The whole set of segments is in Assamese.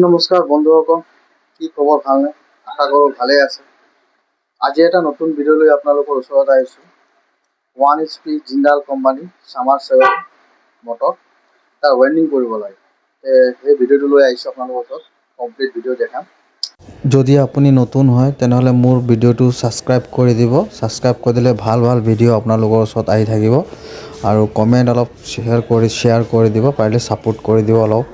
নমস্কাৰ বন্ধুসকল, কি খবৰ? ভালনে? আশা কৰোঁ ভালেই আছে। আজি এটা নতুন ভিডিঅ' লৈ আপোনালোকৰ ওচৰত আহিছোঁ। 1 HP Jindal company summer saver motor এটা ৱাইণ্ডিং কৰিব লাগে। সেই ভিডিঅ'টো লৈ আহিছোঁ আপোনালোকৰ ওচৰত। কমপ্লিট ভিডিঅ' দেখাম। যদি আপুনি নতুন হয় তেনেহ'লে মোৰ ভিডিঅ'টো ছাবস্ক্ৰাইব কৰি দিব। ছাবস্ক্ৰাইব কৰি দিলে ভাল ভাল ভিডিঅ' আপোনালোকৰ ওচৰত আহি থাকিব। আৰু কমেণ্ট অলপ শ্বেয়াৰ কৰি দিব, পাৰিলে ছাপোৰ্ট কৰি দিব অলপ।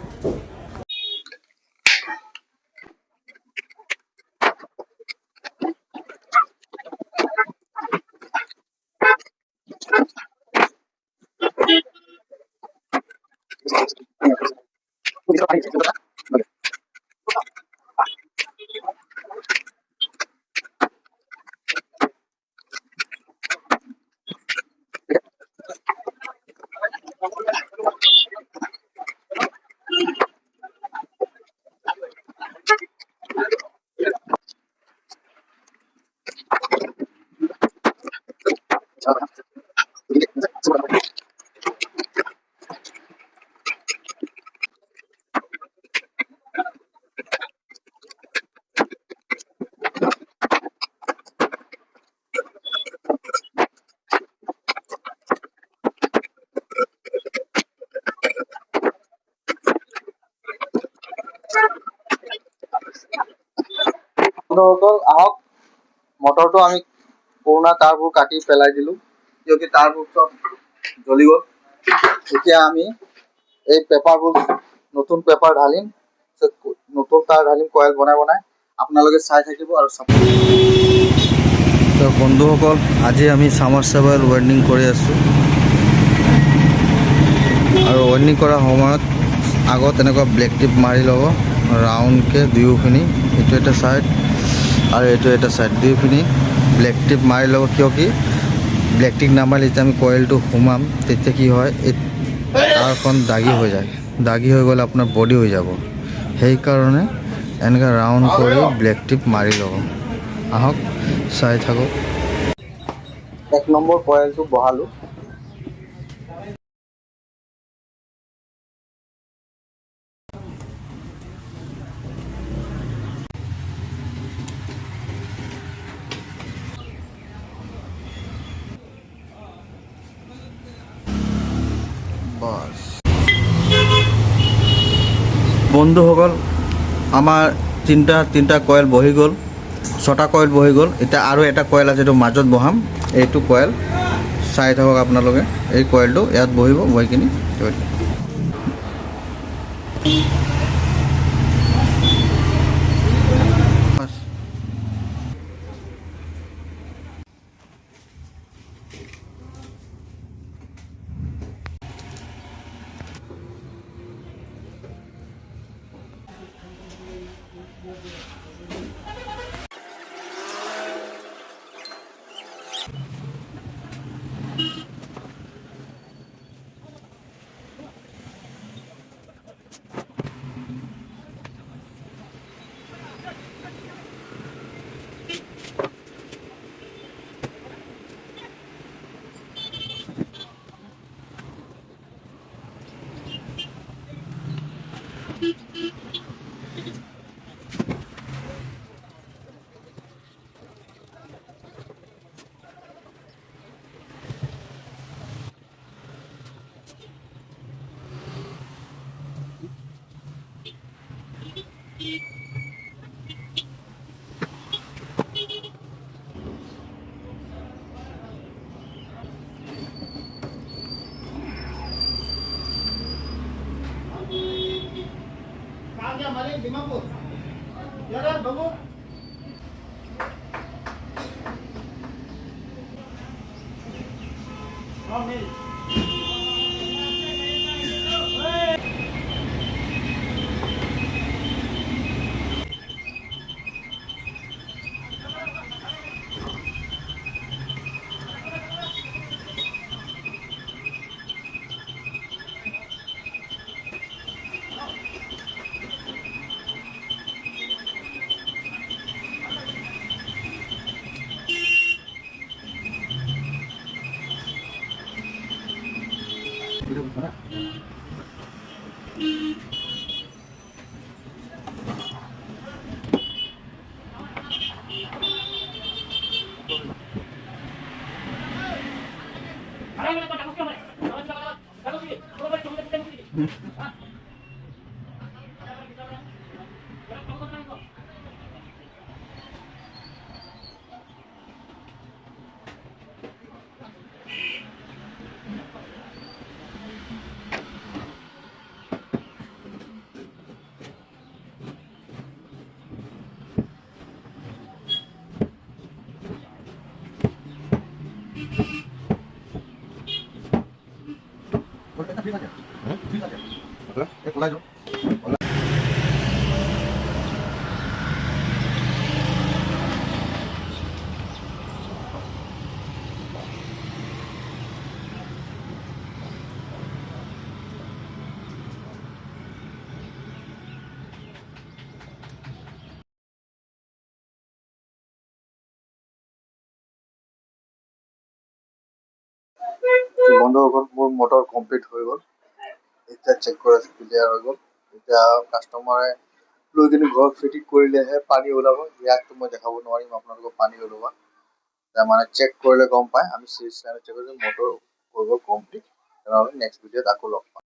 বন্ধুসকল আহক, মটৰটো আমি পুৰণা তাৰবোৰ কাটি পেলাই দিলোঁ, কিয়কি তাৰবোৰ চব জ্বলি গ'ল। এতিয়া আমি এই পেপাৰবোৰ নতুন পেপাৰ ঢালিম, নতুন তাৰ ঢালিম কয়েল বনাই বনাই। আপোনালোকে চাই থাকিব আৰু সাপোৰ্ট কৰিব। তো বন্ধুসকল, আজি আমি ছামাৰ ছেভাৰ ৱাইণ্ডিং কৰি আছোঁ। আৰু ৱাইণ্ডিং কৰাৰ সময়ত আগত এনেকুৱা ব্লেক টিপ মাৰি ল'ব ৰাউণ্ডকৈ দুয়োখিনি, এইটো এটা ছাইড আৰু এইটো এটা ছাইড, দুয়োখিনি ব্লেক টিপ মাৰি ল'ব। কিয় কি ব্লেক টিপ নামাৰিলে যেতিয়া আমি কইলটো সোমাম তেতিয়া কি হয়, এই তাৰখন দাগি হৈ যায়। দাগি হৈ গ'লে আপোনাৰ বডি হৈ যাব। সেইকাৰণে এনেকৈ ৰাউণ্ড কৰি ব্লেক টিপ মাৰি ল'ব। আহক চাই থাকক। 1 নম্বৰ কয়েলটো বহালোঁ। বাস বন্ধুসকল, আমাৰ তিনিটা কয়েল বহি গ'ল, 6টা কয়েল বহি গ'ল। এতিয়া আৰু এটা কয়েল আছে, এইটো মাজত বহাম। এইটো কয়েল চাই থাকক আপোনালোকে। এই কয়েলটো ইয়াত বহিব, বহি কিনি বন্ধু হৈ গ'ল, মোৰ মটৰ কমপ্লিট হৈ গ'ল। এতিয়া চেক কৰা ক্লিয়াৰ হৈ গ'ল। এতিয়া কাষ্টমাৰে লৈ কিনে ঘৰত ফিটিং কৰিলেহে পানী ওলাব। ইয়াততো মই দেখাব নোৱাৰিম আপোনালোকক পানী ওলোৱা। মানে চেক কৰিলে গম পায়। আমি চিৰিজ চেক কৰিছোঁ মটৰ হৈ গ'ল কমপ্লিট। তেনেহ'লে নেক্সট ভিডিঅ'ত আকৌ লগ পাম।